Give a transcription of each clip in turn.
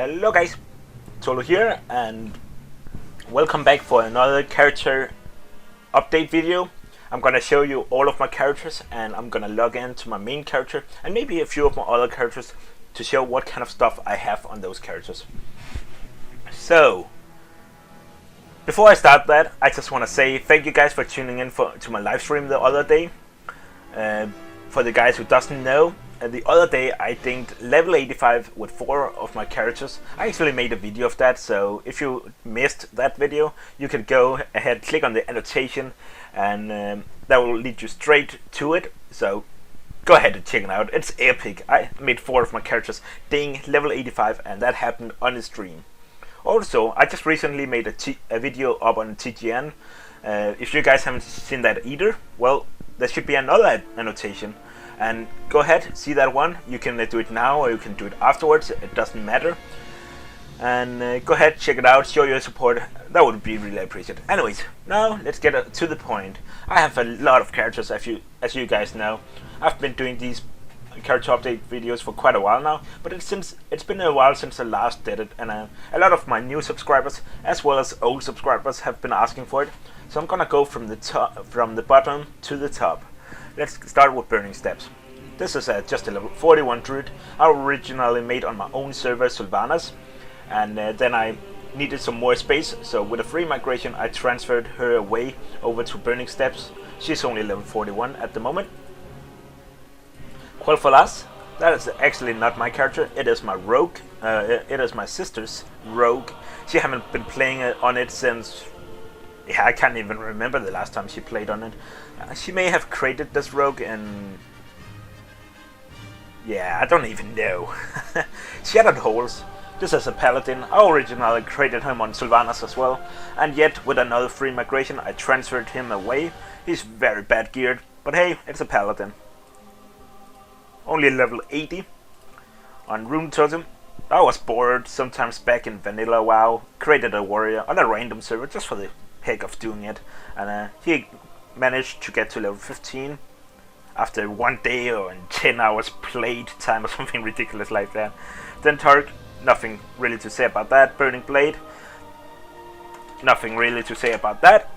Hello guys, Tolo here, and welcome back for another character update video. I'm gonna show you all of my characters, and I'm gonna log into my main character and maybe a few of my other characters to show what kind of stuff I have on those characters. So, before I start that, I just want to say thank you guys for tuning in to my live stream the other day. For the guys who doesn't know, the other day I dinged level 85 with 4 of my characters. I actually made a video of that, so if you missed that video, you can go ahead, click on the annotation, and that will lead you straight to it. So go ahead and check it out. It's epic. I made 4 of my characters ding level 85, and that happened on the stream. Also, I just recently made a video up on TGN. If you guys haven't seen that either, well, there should be another annotation. And go ahead, see that one. You can do it now or you can do it afterwards. It doesn't matter. And go ahead, check it out, show your support. That would be really appreciated. Anyways, now let's get to the point. I have a lot of characters, as you guys know. I've been doing these character update videos for quite a while now, but it's been a while since I last did it, and a lot of my new subscribers as well as old subscribers have been asking for it. So I'm gonna go from the bottom to the top. Let's start with Burning Steps. This is just a level 41 Druid. I originally made on my own server, Sylvanas, and then I needed some more space, so with a free migration I transferred her away over to Burning Steps. She's only level 41 at the moment. Quel'Thalas, that is actually not my character, it is my rogue. It is my sister's rogue. She haven't been playing on it since... yeah, I can't even remember the last time she played on it. She may have created this rogue and... yeah, I don't even know. Shattered Holes. This is a Paladin. I originally created him on Sylvanas as well, and yet with another free migration I transferred him away. He's very bad geared, but hey, it's a Paladin. Only level 80. On Rune Totem, I was bored sometimes back in vanilla WoW, created a warrior on a random server just for the heck of doing it, and he managed to get to level 15 after 1 day or 10 hours played time or something ridiculous like that. Then Tark, nothing really to say about that. Burning Blade, nothing really to say about that.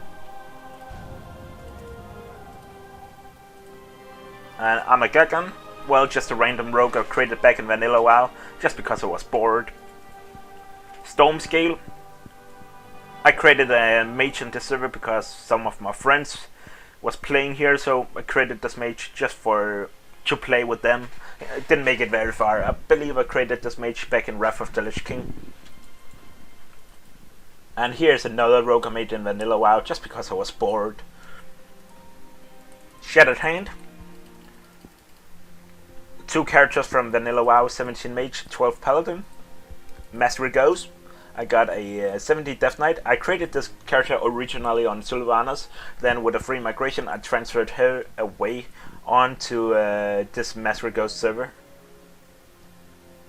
And Armageddon, well, just a random rogue I created back in vanilla WoW just because I was bored. Stormscale, I created a mage on this server because some of my friends was playing here, so I created this mage just to play with them. I didn't make it very far. I believe I created this mage back in Wrath of the Lich King. And here's another rogue I made in vanilla WoW just because I was bored. Shattered Hand. 2 characters from vanilla WoW, 17 Mage, 12 Paladin. Mastery Goes. I got a 70 Death Knight. I created this character originally on Sylvanas, then with a free migration I transferred her away onto this Mastery Ghost server.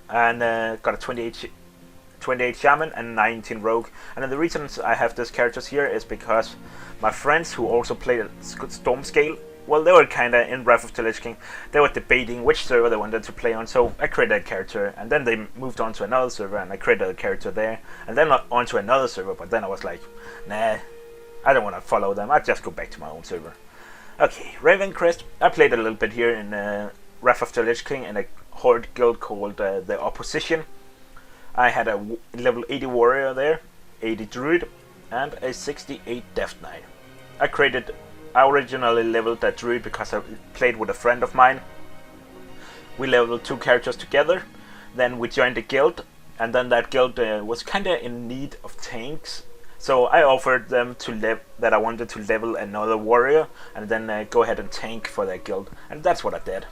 And got a 28 Shaman and 19 Rogue. And then the reasons I have these characters here is because my friends who also played Stormscale, well, they were kinda in Wrath of the Lich King. They were debating which server they wanted to play on, so I created a character, and then they moved on to another server, and I created a character there, and then on to another server, but then I was like, nah, I don't want to follow them, I'll just go back to my own server. Okay, Ravencrest, I played a little bit here in Wrath of the Lich King in a horde guild called the Opposition. I had a level 80 warrior there, 80 druid, and a 68 death knight. I originally leveled that druid because I played with a friend of mine. We leveled 2 characters together, then we joined a guild, and then that guild was kinda in need of tanks. So I offered them that I wanted to level another warrior, and then go ahead and tank for that guild, and that's what I did.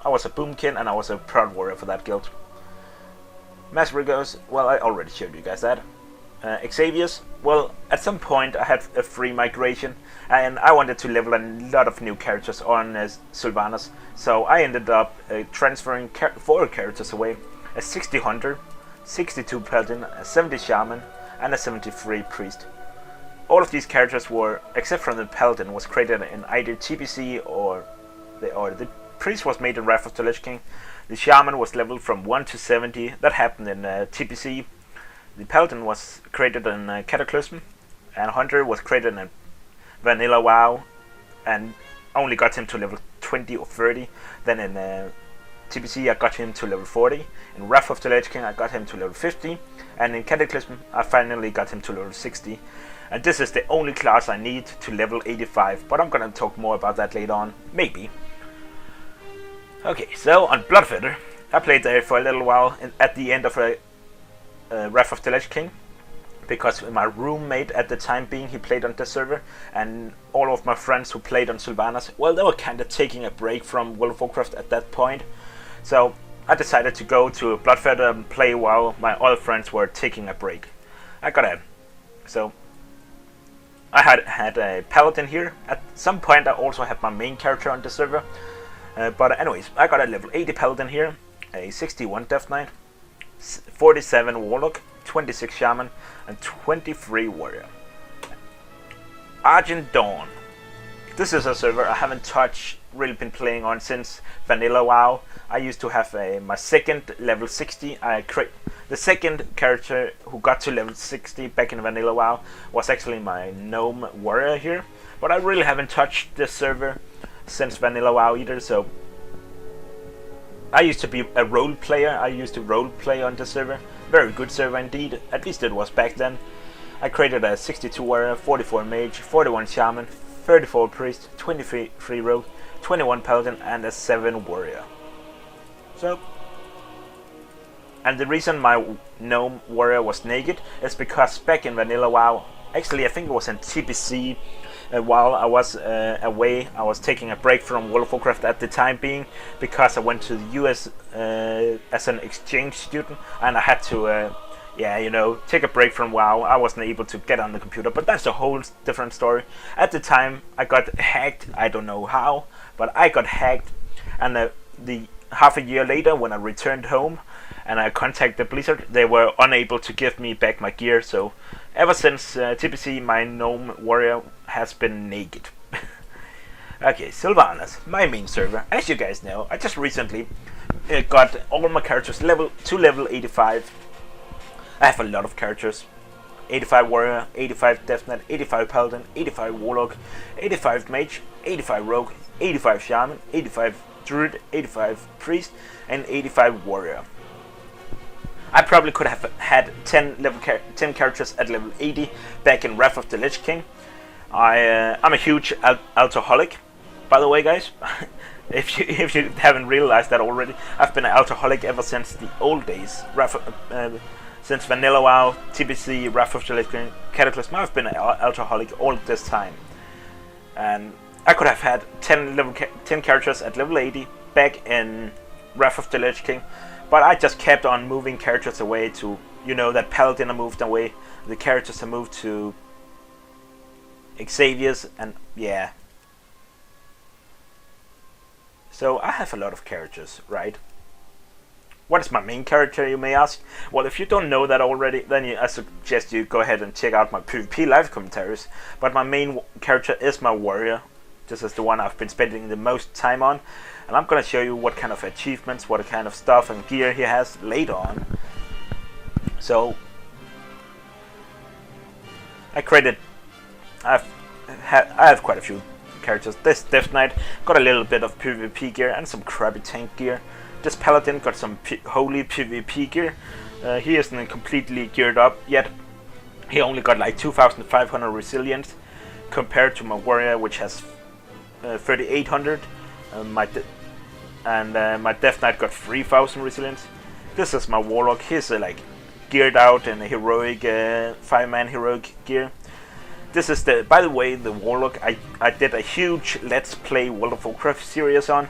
I was a boomkin and I was a proud warrior for that guild. Mastery Goes, well, I already showed you guys that. Xavier's, well, at some point I had a free migration and I wanted to level a lot of new characters on Sylvanas, so I ended up transferring 4 characters away: a 60 Hunter, 62 Paladin, a 70 Shaman, and a 73 Priest. All of these characters were, except from the Paladin, was created in either TBC or the Priest was made in Wrath of the Lich King. The Shaman was leveled from 1 to 70. That happened in TPC. The Paladin was created in Cataclysm, and Hunter was created in Vanilla WoW, and only got him to level 20 or 30. Then in TPC I got him to level 40. In Wrath of the Lich King I got him to level 50, and in Cataclysm I finally got him to level 60. And this is the only class I need to level 85, but I'm gonna talk more about that later on, maybe. Okay, so on Bloodfeather, I played there for a little while at the end of Wrath of the Lich King, because my roommate at the time being, he played on the server, and all of my friends who played on Sylvanas, well, they were kind of taking a break from World of Warcraft at that point. So I decided to go to Bloodfeather and play while my other friends were taking a break. So I had a Paladin here. At some point I also had my main character on the server. But anyways, I got a level 80 Paladin here, a 61 Death Knight, 47 Warlock, 26 Shaman, and 23 Warrior. Argent Dawn. This is a server I haven't really been playing on since Vanilla WoW. I used to have my second level 60. The second character who got to level 60 back in Vanilla WoW was actually my Gnome Warrior here. But I really haven't touched this server since Vanilla WoW either, so I used to be a role player. I used to role play on the server. Very good server indeed, at least it was back then. I created a 62 Warrior, 44 Mage, 41 Shaman, 34 Priest, 23 Rogue, 21 Paladin, and a 7 Warrior. So, and the reason my Gnome Warrior was naked is because back in Vanilla WoW, actually I think it was in TPC, while I was away, I was taking a break from World of Warcraft at the time being, because I went to the US as an exchange student, and I had to take a break from WoW. I wasn't able to get on the computer, but that's a whole different story. At the time I got hacked, I don't know how, but I got hacked, and the half a year later when I returned home and I contacted Blizzard, they were unable to give me back my gear. So ever since TPC, my Gnome Warrior has been naked. Okay, Sylvanas, my main server. As you guys know, I just recently got all my characters level 85. I have a lot of characters. 85 Warrior, 85 Death Knight, 85 Paladin, 85 Warlock, 85 Mage, 85 Rogue, 85 Shaman, 85 Druid, 85 Priest, and 85 Warrior. I probably could have had 10 characters at level 80 back in Wrath of the Lich King. I'm a huge alcoholic, by the way, guys. if you haven't realized that already, I've been an alcoholic ever since the old days. Since Vanilla WoW, TPC, Wrath of the Lich King, Cataclysm, I've been an alcoholic all this time. And I could have had 10 characters at level 80 back in Wrath of the Lich King, but I just kept on moving characters away to, that Paladin I moved away, the characters I moved to Xavier's, and yeah. So I have a lot of characters, right? What is my main character, you may ask? Well, if you don't know that already, then I suggest you go ahead and check out my PvP live commentaries. But my main character is my warrior. This is the one I've been spending the most time on. And I'm going to show you what kind of achievements, what kind of stuff and gear he has later on. So, I have quite a few characters. This Death Knight got a little bit of PvP gear and some crappy tank gear. This Paladin got some holy PvP gear. He isn't completely geared up yet. He only got like 2,500 resilience compared to my warrior, which has 3,800. My Death Knight got 3,000 resilience. This is my Warlock. He's like geared out in a heroic 5-man heroic gear. This is by the way, the Warlock I did a huge Let's Play World of Warcraft series on.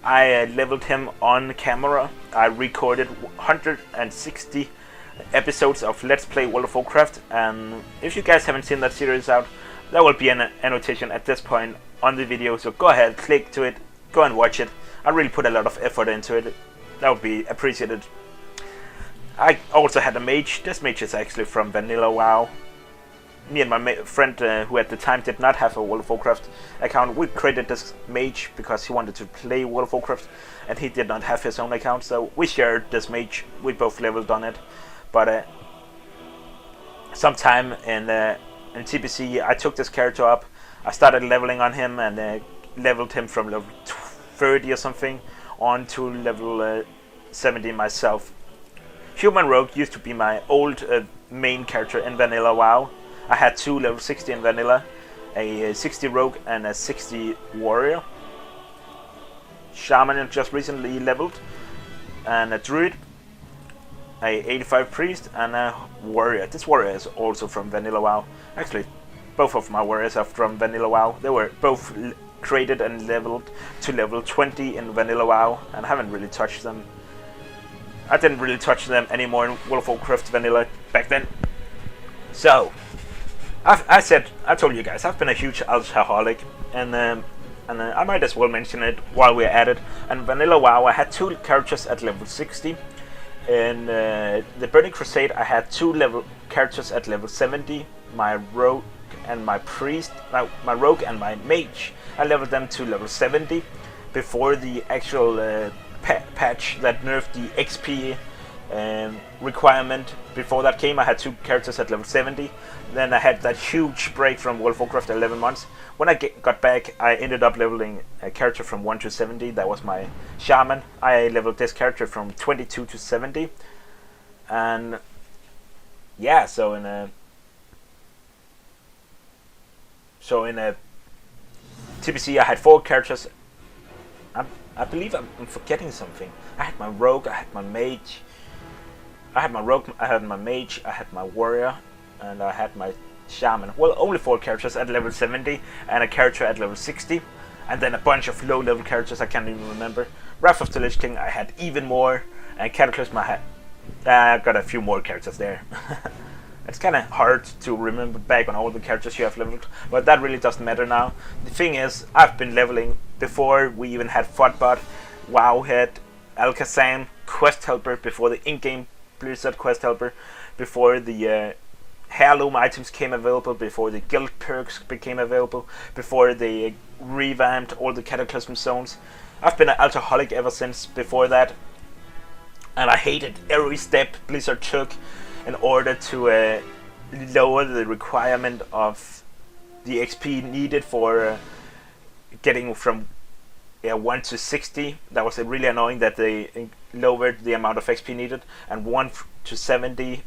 I leveled him on camera. I recorded 160 episodes of Let's Play World of Warcraft, and if you guys haven't seen that series out, there will be an annotation at this point on the video, so go ahead, click to it, go and watch it. I really put a lot of effort into it. That would be appreciated. I also had a mage. This mage is actually from Vanilla WoW. me and my friend, who at the time did not have a World of Warcraft account, we created this Mage because he wanted to play World of Warcraft, and he did not have his own account, so we shared this Mage. We both leveled on it, but sometime in TBC, I took this character up. I started leveling on him and leveled him from level 30 or something on to level 70 myself. Human Rogue used to be my old main character in Vanilla WoW. I had 2 level 60 in Vanilla, a 60 Rogue and a 60 Warrior. Shaman just recently leveled, and a Druid, a 85 Priest, and a Warrior. This Warrior is also from Vanilla WoW. Actually, both of my Warriors are from Vanilla WoW. They were both created and leveled to level 20 in Vanilla WoW, and I haven't really touched them. I didn't really touch them anymore in World of Warcraft Vanilla back then. So, I told you guys, I've been a huge alcoholic, and I might as well mention it while we're at it. In Vanilla WoW, I had 2 characters at level 60. In the Burning Crusade, I had 2 characters at level 70. My Rogue and my Priest, my Rogue and my Mage, I leveled them to level 70 before the actual patch that nerfed the XP requirement. Before that came, I had 2 characters at level 70. Then I had that huge break from World of Warcraft 11 months. When I got back, I ended up leveling a character from 1 to 70. That was my Shaman. I leveled this character from 22 to 70. And yeah, so in a TBC, I had 4 characters. I believe I'm forgetting something. I had my Rogue, I had my Mage, I had my Rogue, I had my Mage, I had my Warrior, and I had my Shaman. Well, only 4 characters at level 70, and a character at level 60, and then a bunch of low-level characters I can't even remember. Wrath of the Lich King, I had even more, and Cataclysm, I got a few more characters there. It's kind of hard to remember back on all the characters you have leveled, but that really doesn't matter now. The thing is, I've been leveling before we even had Fodbot, Wowhead, Alakazam, Quest Helper, before the in-game Blizzard Quest Helper, before the Heirloom items came available, before the guild perks became available, before they revamped all the Cataclysm zones. I've been an alcoholic ever since before that, and I hated every step Blizzard took in order to lower the requirement of the XP needed for getting from 1 to 60. That was really annoying that they lowered the amount of XP needed, and 1 to 70.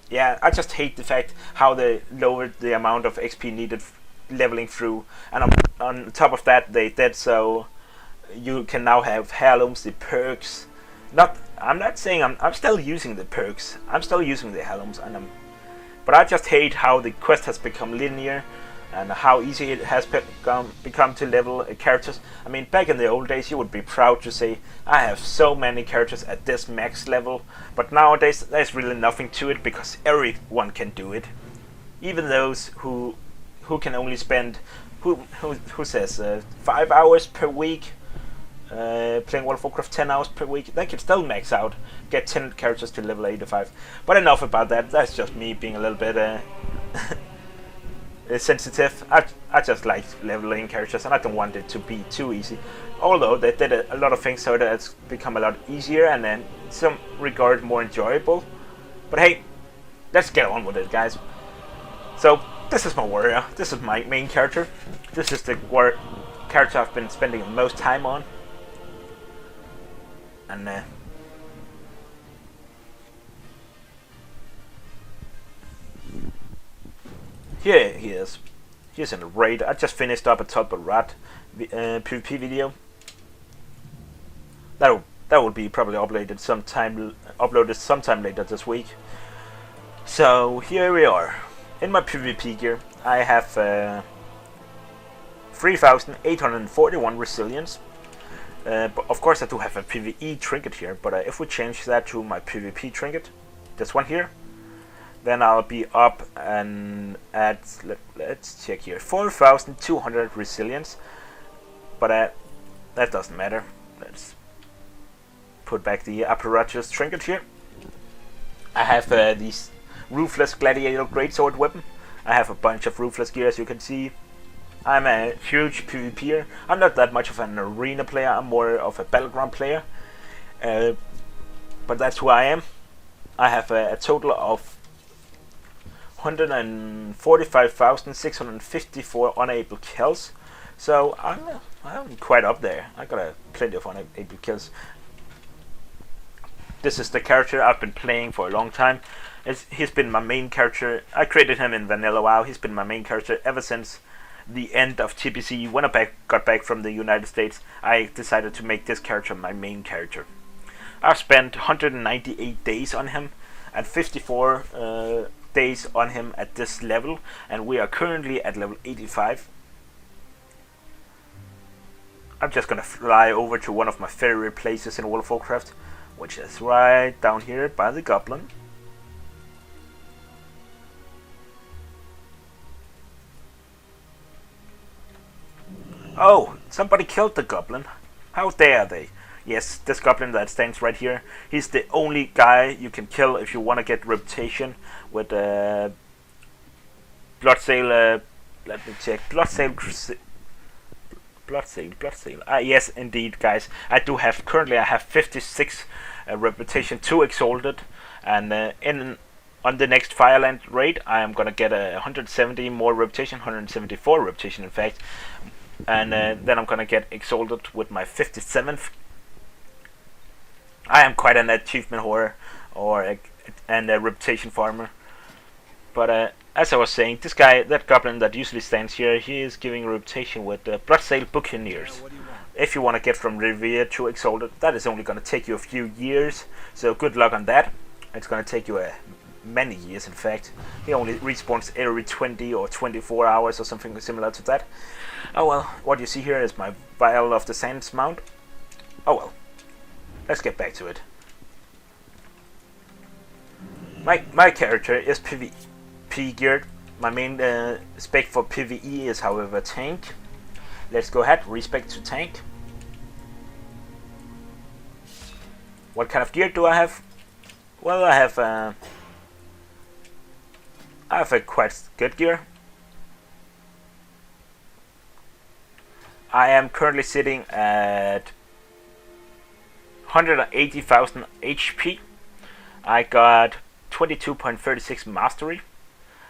Yeah, I just hate the fact how they lowered the amount of XP needed leveling through, and on top of that they did so you can now have heirlooms, the perks. I'm not saying I'm still using the perks. I'm still using the heirlooms, but I just hate how the quest has become linear and how easy it has become to level characters. I mean, back in the old days, you would be proud to say, I have so many characters at this max level, but nowadays there's really nothing to it because everyone can do it. Even those who can only spend, who says 5 hours per week playing World of Warcraft 10 hours per week, they can still max out, get 10 characters to level 85. But enough about that, that's just me being a little bit sensitive. I just like leveling characters and I don't want it to be too easy. Although they did a lot of things so that it's become a lot easier and in some regard more enjoyable. But hey, let's get on with it, guys. So this is my warrior, this is my main character. This is the character I've been spending the most time on. And here he is. He's in a raid. I just finished up a Tulpa Rat PvP video. That will be probably uploaded sometime later this week. So here we are. In my PvP gear, I have 3,841 resilience. But of course I do have a PvE trinket here, but if we change that to my PvP trinket, this one here, then I'll be up and at, let's check here, 4,200 resilience. But that doesn't matter. Let's put back the apparatus trinket here. I have this Ruthless Gladiator Greatsword weapon. I have a bunch of ruthless gear, as you can see. I'm a huge PvPer. I'm not that much of an arena player, I'm more of a battleground player. But that's who I am. I have a total of 145,654 unable kills. So I'm quite up there. I got plenty of unable kills. This is the character I've been playing for a long time. He's been my main character. I created him in Vanilla WoW. He's been my main character ever since the end of TPC. When I got back from the United States, I decided to make this character my main character. I've spent 198 days on him and 54 days on him at this level, and we are currently at level 85. I'm just gonna fly over to one of my favorite places in World of Warcraft, which is right down here by the Goblin. Oh, somebody killed the Goblin. How dare they? Yes, this Goblin that stands right here, he's the only guy you can kill if you want to get reputation with Bloodsail. Let me check. Bloodsail. Yes, indeed, guys. Currently I have 56 reputation, 2 exalted, and on the next Fireland raid I am gonna get 170 more reputation, 174 reputation in fact, and then I'm gonna get exalted with my 57th. I am quite an achievement whore and a reputation farmer. But as I was saying, this guy, that Goblin that usually stands here, he is giving a reputation with Bloodsail Buccaneers. If you want to get from Revere to Exalted, that is only going to take you a few years. So good luck on that. It's going to take you many years, in fact. He only respawns every 20 or 24 hours or something similar to that. Oh well, what you see here is my Vial of the Sands mount. Oh well. Let's get back to it. My character is PvP geared. My main spec for PvE is, however, tank. Let's go ahead, respec to tank. What kind of gear do I have? Well, I have a quite good gear. I am currently sitting at 180,000 HP. I got 22.36 mastery.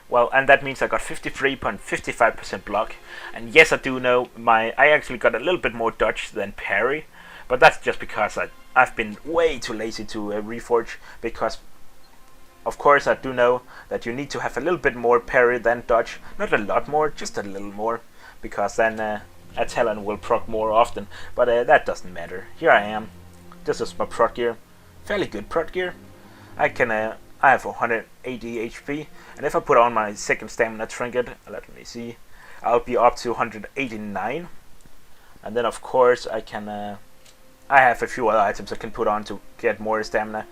Well, and that means I got 53.55% block. And yes, I do know I actually got a little bit more dodge than parry, but that's just because I've been way too lazy to reforge. Because of course I do know that you need to have a little bit more parry than dodge, not a lot more, just a little more, because then a talent will proc more often. But that doesn't matter. Here I am. This is my prot gear, fairly good prot gear. I have 180 HP, and if I put on my second stamina trinket, let me see, I'll be up to 189. And then of course I have a few other items I can put on to get more stamina.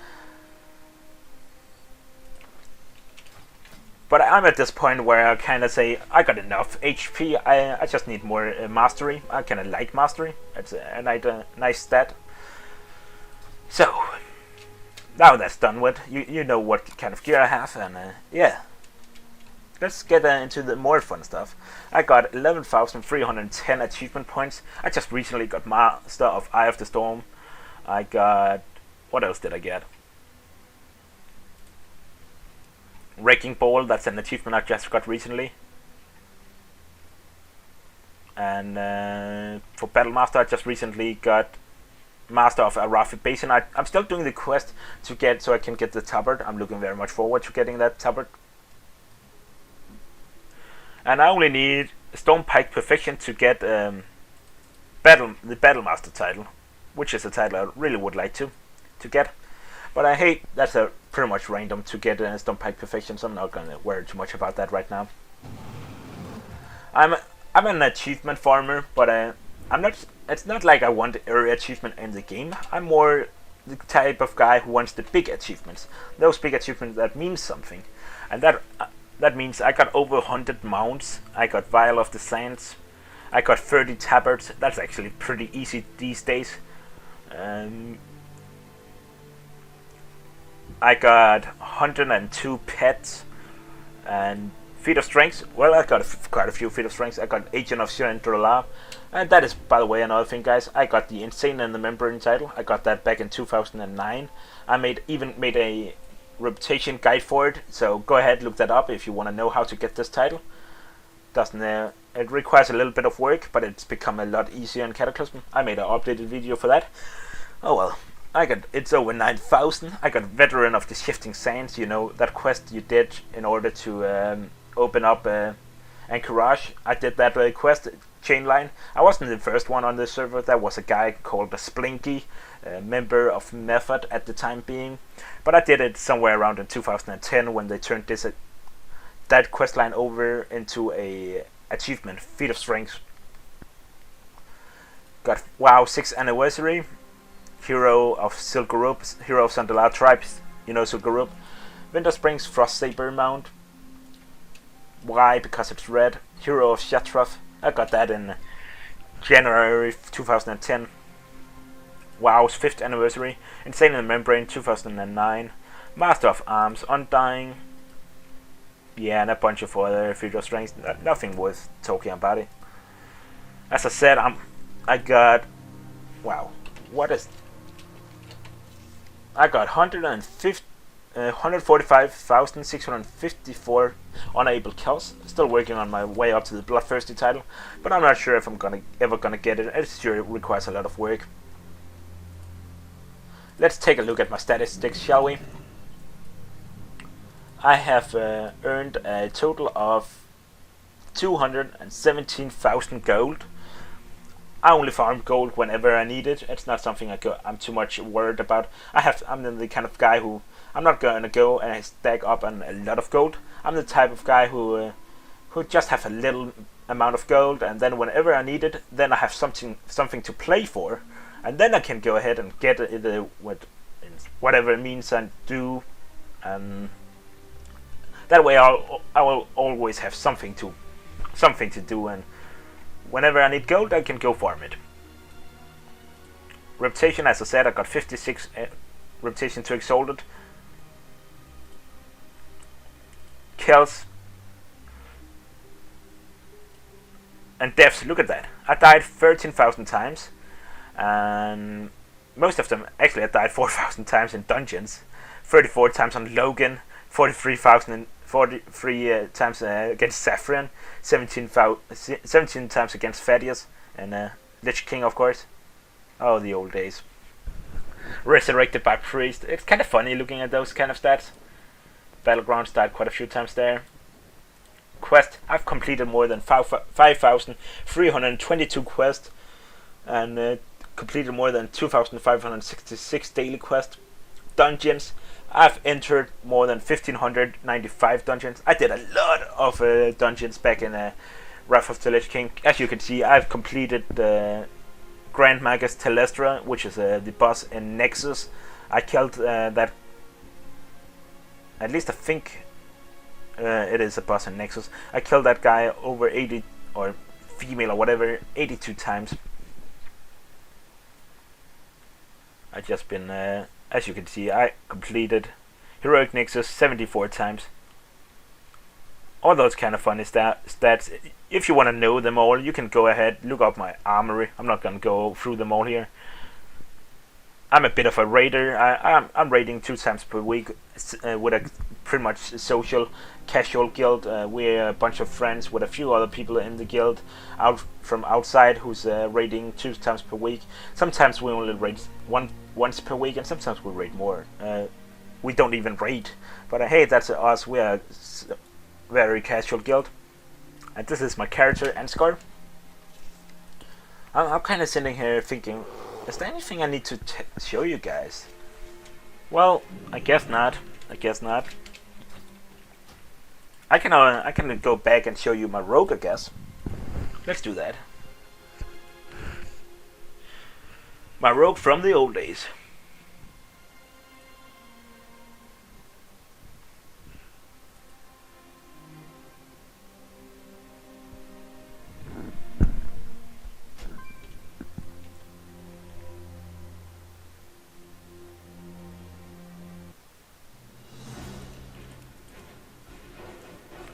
But I'm at this point where I kind of say I got enough HP. I just need more mastery. I kind of like mastery. It's a nice stat. So, now that's done with, you know what kind of gear I have, and yeah. Let's get into the more fun stuff. I got 11,310 achievement points. I just recently got Master of Eye of the Storm. I got... what else did I get? Wrecking Ball, that's an achievement I just got recently. And for Battle Master, I just recently got Master of Arathi Basin. I'm still doing the quest to get so I can get the tabard. I'm looking very much forward to getting that tabard. And I only need Stormpike Perfection to get the Battle Master title, which is a title I really would like to get. But I hate that's pretty much random to get Stormpike Perfection, so I'm not gonna worry too much about that right now. I'm an achievement farmer, but I'm not. It's not like I want every achievement in the game. I'm more the type of guy who wants the big achievements. Those big achievements that mean something, and that means I got over 100 mounts. I got Vial of the Sands. I got 30 tabards. That's actually pretty easy these days. I got 102 pets and Feat of Strength. Well, I got quite a few Feat of Strength. I got Agent of Shirandrila. And that is, by the way, another thing, guys. I got the Insane and the Membrane title. I got that back in 2009. I even made a reputation guide for it. So go ahead, look that up if you want to know how to get this title. It requires a little bit of work, but it's become a lot easier in Cataclysm. I made an updated video for that. Oh well. It's over 9,000. I got Veteran of the Shifting Sands, you know, that quest you did in order to open up Anchorage. I did that quest, chain line. I wasn't the first one on the server. There was a guy called the Splinky, a member of Method at the time being. But I did it somewhere around in 2010 when they turned that quest line over into a achievement, Feat of Strength. Got WoW 6th anniversary. Hero of Silgarup, Hero of Sandalar Tribes, you know Silgarup. Winter Springs Frost Saber Mount. Why? Because it's red. Hero of Shatrath. I got that in January 2010. WoW's 5th anniversary. Insane in the Membrane 2009. Master of Arms, Undying. Yeah, and a bunch of other Feat of Strength. Nothing worth talking about it. As I said, I got, wow, what is? I got 145,654 unable kills. Still working on my way up to the Bloodthirsty title, but I'm not sure if I'm ever gonna get it. It sure requires a lot of work. Let's take a look at my statistics, shall we? I have earned a total of 217,000 gold. I only farm gold whenever I need it. It's not something I'm too much worried about. I'm the kind of guy who I'm not gonna go and stack up on a lot of gold. I'm the type of guy who just have a little amount of gold, and then whenever I need it, then I have something to play for, and then I can go ahead and get it with whatever it means I do, and that way I will always have something to do, and whenever I need gold, I can go farm it. Reputation, as I said, I got 56 reputation to Exalted. Kills. And deaths, look at that. I died 13,000 times. And most of them, actually I died 4,000 times in dungeons. 34 times on Logan. 43 times against Saffron, 17 times against Thaddeus, and Lich King, of course. Oh, the old days. Resurrected by Priest. It's kind of funny looking at those kind of stats. Battlegrounds died quite a few times there. Quest. I've completed more than 5,322 quests, and completed more than 2,566 daily quests. Dungeons. I've entered more than 1,595 dungeons. I did a lot of dungeons back in Wrath of the Lich King. As you can see, I've completed the Grand Magus Telestra, which is the boss in Nexus. I killed that. At least I think it is a boss in Nexus. I killed that guy over 80, or female or whatever, 82 times. I've just been... as you can see, I completed Heroic Nexus 74 times. All those kind of funny stats. If you want to know them all, you can go ahead, look up my armory. I'm not going to go through them all here. I'm a bit of a raider. I'm raiding 2 times per week with a pretty much social, casual guild. We're a bunch of friends with a few other people in the guild out from outside who's raiding 2 times per week. Sometimes we only raid once per week, and sometimes we raid more. We don't even raid, but hey, that's us. We're a very casual guild, and this is my character Ansgar. I'm kind of sitting here thinking, is there anything I need to show you guys? Well, I guess not. I can go back and show you my rogue, I guess. Let's do that. My rogue from the old days.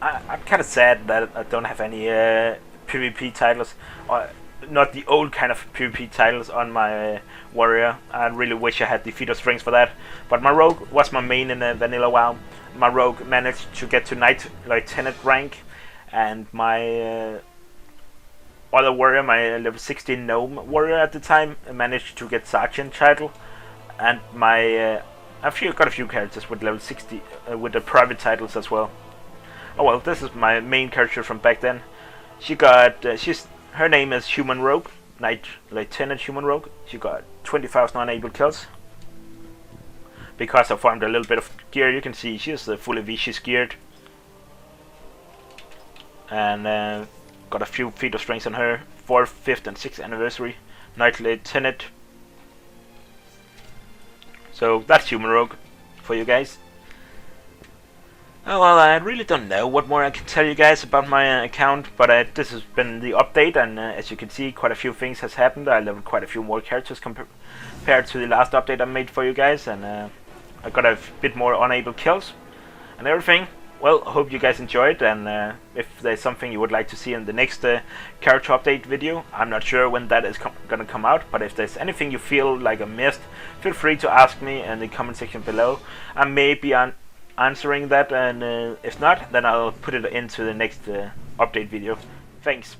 I'm kind of sad that I don't have any PvP titles, or not the old kind of PvP titles on my warrior. I really wish I had the feat of strength for that. But my rogue was my main in vanilla WoW. My rogue managed to get to knight lieutenant rank, and my other warrior, my level 16 gnome warrior at the time, managed to get sergeant title. And my I've got a few characters with level 60 with the private titles as well. Oh well, this is my main character from back then. She got her name is Human Rogue, Knight Lieutenant Human Rogue. She got 20,000 unable kills. Because I farmed a little bit of gear, you can see she's fully Vichy geared. And got a few feat of strength on her. 4th, 5th and 6th anniversary. Knight Lieutenant. So that's Human Rogue for you guys. Oh, well, I really don't know what more I can tell you guys about my account, but this has been the update, and as you can see, quite a few things has happened. I leveled quite a few more characters compared to the last update I made for you guys, and I got a bit more unable kills and everything. Well, I hope you guys enjoyed, and if there's something you would like to see in the next character update video, I'm not sure when that is gonna come out, but if there's anything you feel like I missed, feel free to ask me in the comment section below. I may be answering that, and if not, then I'll put it into the next update video. Thanks.